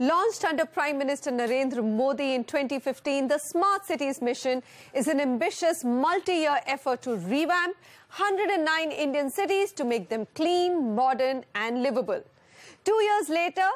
Launched under Prime Minister Narendra Modi in 2015, the Smart Cities mission is an ambitious multi-year effort to revamp 109 Indian cities to make them clean, modern and livable. 2 years later,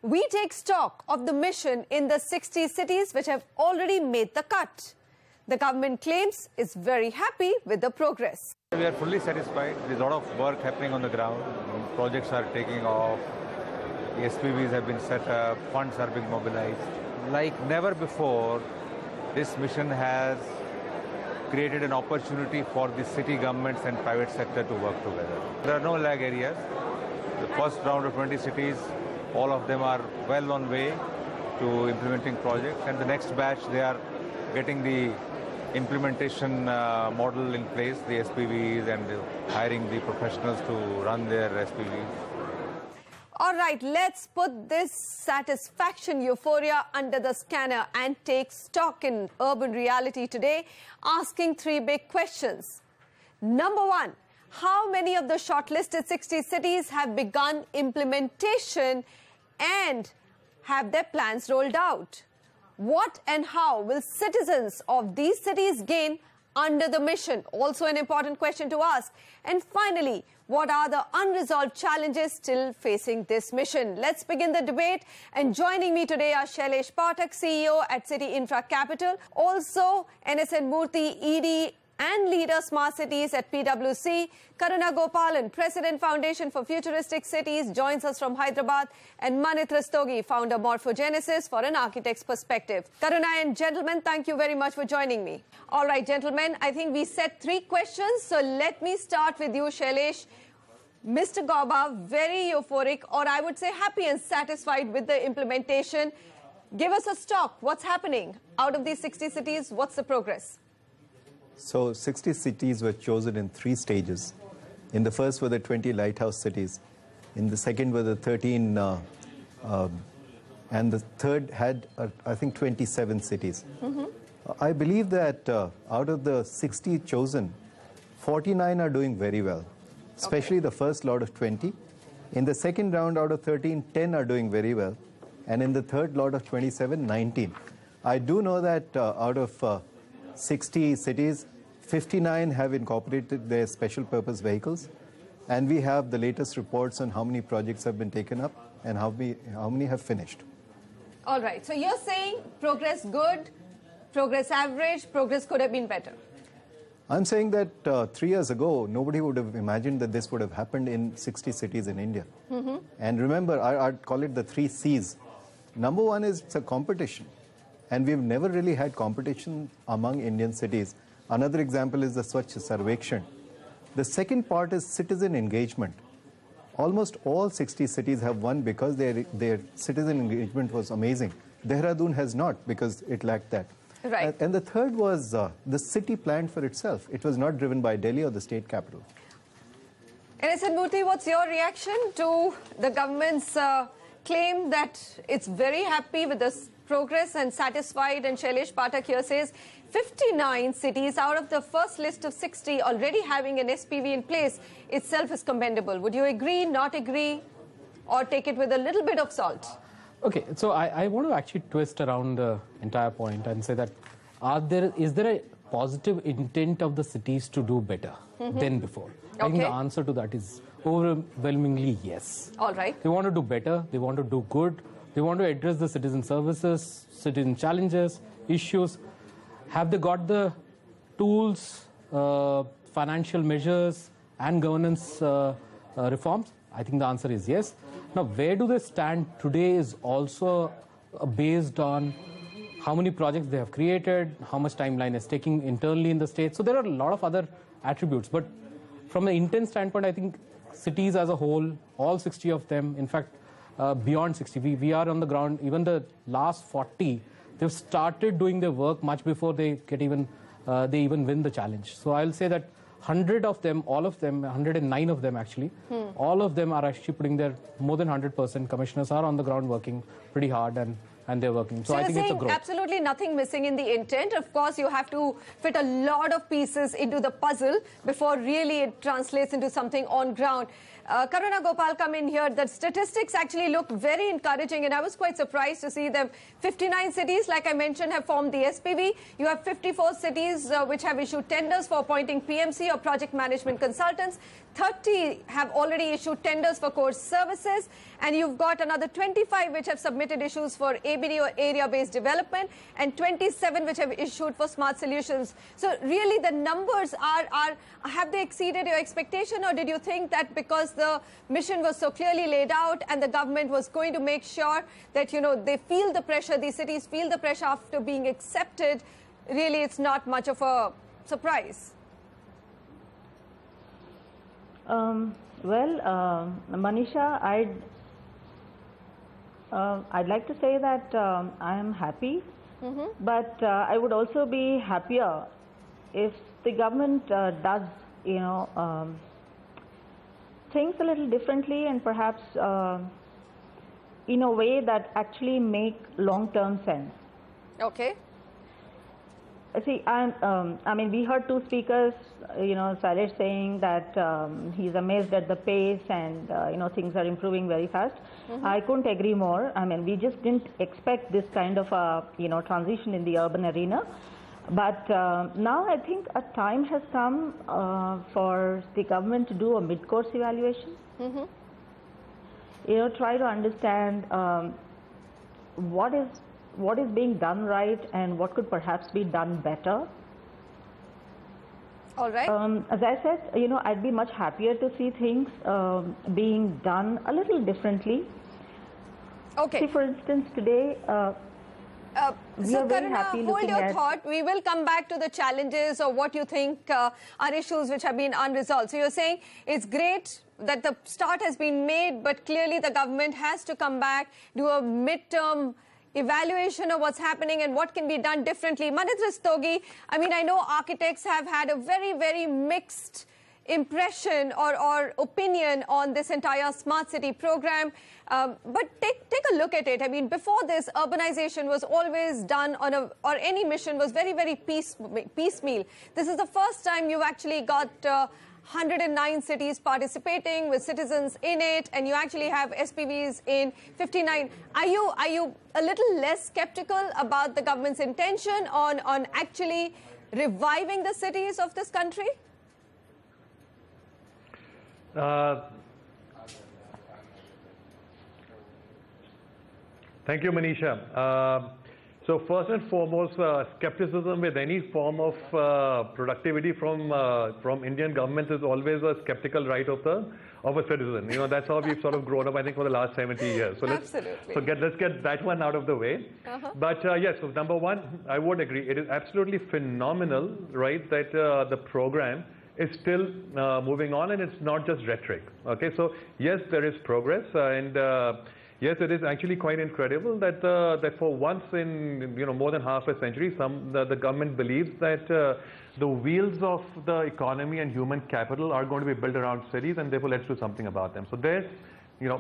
we take stock of the mission in the 60 cities which have already made the cut. The government claims it's very happy with the progress. We are fully satisfied. There is a lot of work happening on the ground. Projects are taking off. The SPVs have been set up. Funds are being mobilized. Like never before, this mission has created an opportunity for the city governments and private sector to work together. There are no lag areas. The first round of 20 cities, all of them are well on way to implementing projects. And the next batch, they are getting the implementation model in place, the SPVs, and hiring the professionals to run their SPVs. All right, let's put this satisfaction euphoria under the scanner and take stock in urban reality today, asking three big questions. Number one, how many of the shortlisted 60 cities have begun implementation and have their plans rolled out? What and how will citizens of these cities gain under the mission? Also an important question to ask. And finally, what are the unresolved challenges still facing this mission? Let's begin the debate. And joining me today are Shailesh Pathak, CEO at CityInfra Capital, also NSN Murty, ED and leader Smart Cities at PwC. Karuna Gopalan, President Foundation for Futuristic Cities, joins us from Hyderabad. And Manit, Rastogi, founder Morpho for an architect's perspective. Karuna and gentlemen, thank you very much for joining me. All right, gentlemen, I think we set three questions. So let me start with you, Shailesh. Mr. Gauba, very euphoric, or I would say happy and satisfied with the implementation. Give us a stock. What's happening? Out of these 60 cities, what's the progress? So 60 cities were chosen in 3 stages. In the first were the 20 lighthouse cities. In the second were the 13, and the third had, I think, 27 cities. I believe that out of the 60 chosen, 49 are doing very well, especially the first lot of 20. In the second round, out of 13, 10 are doing very well. And in the third lot of 27, 19. I do know that out of 60 cities, 59 have incorporated their special purpose vehicles, and we have the latest reports on how many projects have been taken up and how many have finished. All right, so you're saying progress good, progress average, progress could have been better. I'm saying that 3 years ago, nobody would have imagined that this would have happened in 60 cities in India. And remember, I'd call it the 3 C's. Number one is it's a competition. And we've never really had competition among Indian cities. Another example is the Swachh Sarvekshan. The second part is citizen engagement. Almost all 60 cities have won because their citizen engagement was amazing. Dehradun has not because it lacked that. Right. And the third was the city planned for itself. It was not driven by Delhi or the state capital. NSN Murty, what's your reaction to the government's claim that it's very happy with this progress and satisfied, and Shailesh Pathak here says 59 cities out of the first list of 60 already having an SPV in place itself is commendable. Would you agree, not agree, or take it with a little bit of salt? Okay, so I want to actually twist around the entire point and say that is there a positive intent of the cities to do better than before? I think the answer to that is overwhelmingly yes. All right. They want to do better, they want to do good, they want to address the citizen services, citizen challenges, issues. Have they got the tools, financial measures and governance reforms? I think the answer is yes. Now, where do they stand today is also based on how many projects they have created, how much timeline is taking internally in the state. So there are a lot of other attributes. But from an intent standpoint, I think cities as a whole, all 60 of them, in fact, beyond 60, we are on the ground. Even the last 40, they've started doing their work much before they get even win the challenge. So I'll say that 100 of them, all of them, 109 of them actually, all of them are actually putting their more than 100%. Commissioners are on the ground working pretty hard and they're working. So I think it's a growth. Absolutely nothing missing in the intent. Of course, you have to fit a lot of pieces into the puzzle before really it translates into something on ground. Karuna Gopal come in here. The statistics actually look very encouraging, and I was quite surprised to see them. 59 cities, like I mentioned, have formed the SPV. You have 54 cities which have issued tenders for appointing PMC or project management consultants. 30 have already issued tenders for core services, and you've got another 25 which have submitted issues for ABD or area-based development, and 27 which have issued for smart solutions. So really the numbers have they exceeded your expectation, or did you think that because the mission was so clearly laid out and the government was going to make sure that, you know, they feel the pressure, these cities feel the pressure after being accepted, really it's not much of a surprise? Manisha, I'd like to say that I am happy, but I would also be happier if the government does, you know, things a little differently and perhaps in a way that actually make long-term sense. Okay. See, I mean, we heard two speakers, you know, Shailesh saying that he's amazed at the pace and, you know, things are improving very fast. I couldn't agree more. I mean, we just didn't expect this kind of a, you know, transition in the urban arena. But now I think a time has come for the government to do a mid-course evaluation. You know, try to understand what is being done right and what could perhaps be done better. All right. As I said, you know, I'd be much happier to see things being done a little differently. Okay. See, for instance, today, we are very happy looking at... Hold your thought. We will come back to the challenges or what you think are issues which have been unresolved. So you're saying it's great that the start has been made, but clearly the government has to come back, do a midterm evaluation of what's happening and what can be done differently. Manit, Rastogi, I mean, I know architects have had a very, very mixed impression or opinion on this entire smart city program. But take a look at it. I mean, before this, urbanization was always done on or any mission was very, very piecemeal. This is the first time you've actually got 109 cities participating with citizens in it, and you actually have SPVs in 59. Are you a little less skeptical about the government's intention on actually reviving the cities of this country? Thank you, Manisha. So first and foremost, skepticism with any form of productivity from Indian government is always a skeptical right of a citizen. You know, that's how we've sort of grown up, I think, for the last 70 years. So let's get that one out of the way. But yes, so number one, I would agree. It is absolutely phenomenal, right, that the program is still moving on, and it's not just rhetoric. Okay, so yes, there is progress, and yes, it is actually quite incredible that that for once in more than half a century, the government believes that the wheels of the economy and human capital are going to be built around cities, and therefore let's do something about them. So there's, as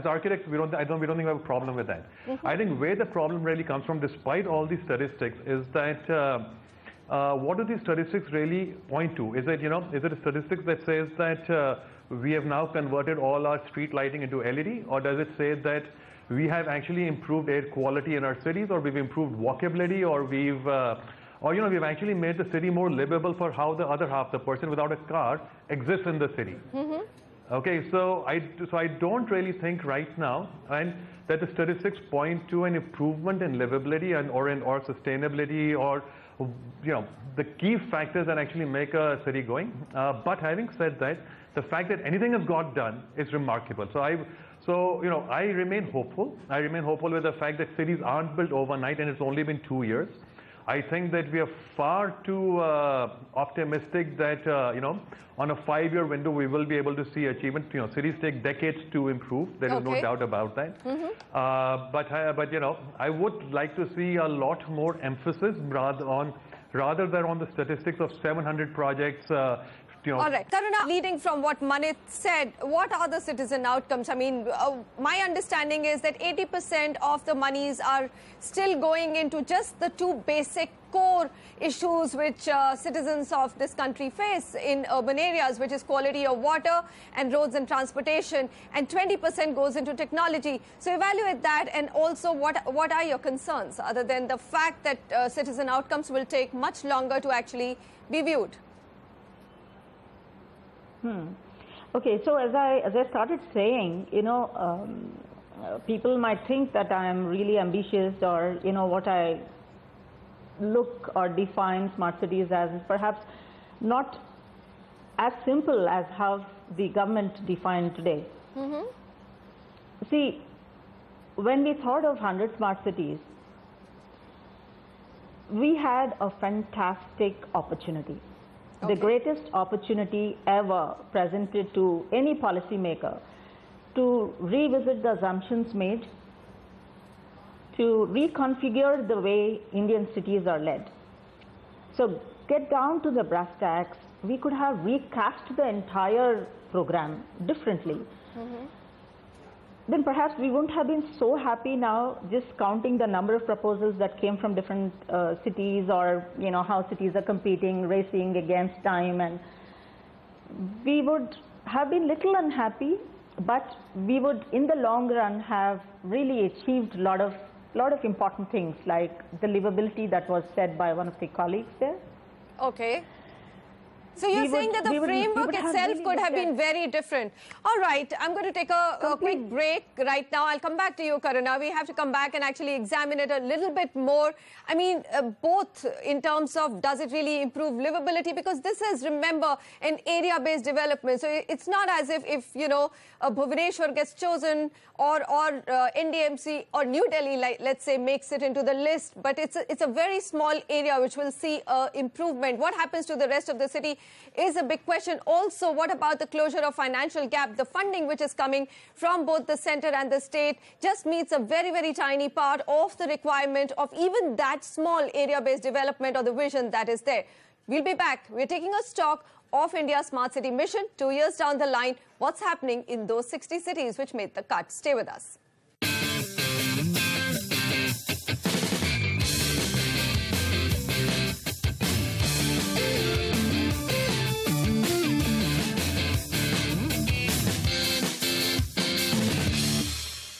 architects, we don't think we have a problem with that. I think where the problem really comes from, despite all these statistics, is that what do these statistics really point to? Is it a statistic that says that we have now converted all our street lighting into LED, or does it say that we have actually improved air quality in our cities, or we've improved walkability, or we've actually made the city more livable for how the other half, the person without a car, exists in the city? Okay, so I don't really think right now that the statistics point to an improvement in livability or sustainability or the key factors that actually make a city going. But having said that, the fact that anything has got done is remarkable. So I remain hopeful. I remain hopeful with the fact that cities aren't built overnight, and it's only been 2 years. I think that we are far too optimistic that on a 5-year window we will be able to see achievement. Cities take decades to improve. There is no doubt about that. But I would like to see a lot more emphasis rather than on the statistics of 700 projects. All right, Karuna, leading from what Manit said, what are the citizen outcomes? I mean, my understanding is that 80% of the monies are still going into just the two basic core issues which citizens of this country face in urban areas, which is quality of water and roads and transportation, and 20% goes into technology. So evaluate that, and also what are your concerns other than the fact that citizen outcomes will take much longer to actually be viewed? Okay, so as I started saying, people might think that I am really ambitious, or what I look or define smart cities as is perhaps not as simple as how the government defined today. See, when we thought of 100 smart cities, we had a fantastic opportunity. The greatest opportunity ever presented to any policymaker to revisit the assumptions made, to reconfigure the way Indian cities are led. So get down to the brass tacks. We could have recast the entire program differently. Then perhaps we wouldn't have been so happy now just counting the number of proposals that came from different cities, or how cities are competing, racing against time, and we would have been little unhappy, but we would in the long run have really achieved a lot of important things, like the livability that was said by one of the colleagues there. Okay. So you're saying that the framework itself could have been very different. All right, I'm going to take a quick break right now. I'll come back to you, Karuna. We have to come back and actually examine it a little bit more. I mean, both in terms of does it really improve livability? Because this is, remember, an area-based development. So it's not as if Bhubaneswar gets chosen or NDMC or New Delhi, let's say, makes it into the list. But it's a very small area which will see improvement. What happens to the rest of the city is a big question. Also, what about the closure of financial gap? The funding which is coming from both the center and the state just meets a very, very tiny part of the requirement of even that small area-based development or the vision that is there. We'll be back. We're taking a stock of India's Smart City mission 2 years down the line. What's happening in those 60 cities which made the cut? Stay with us.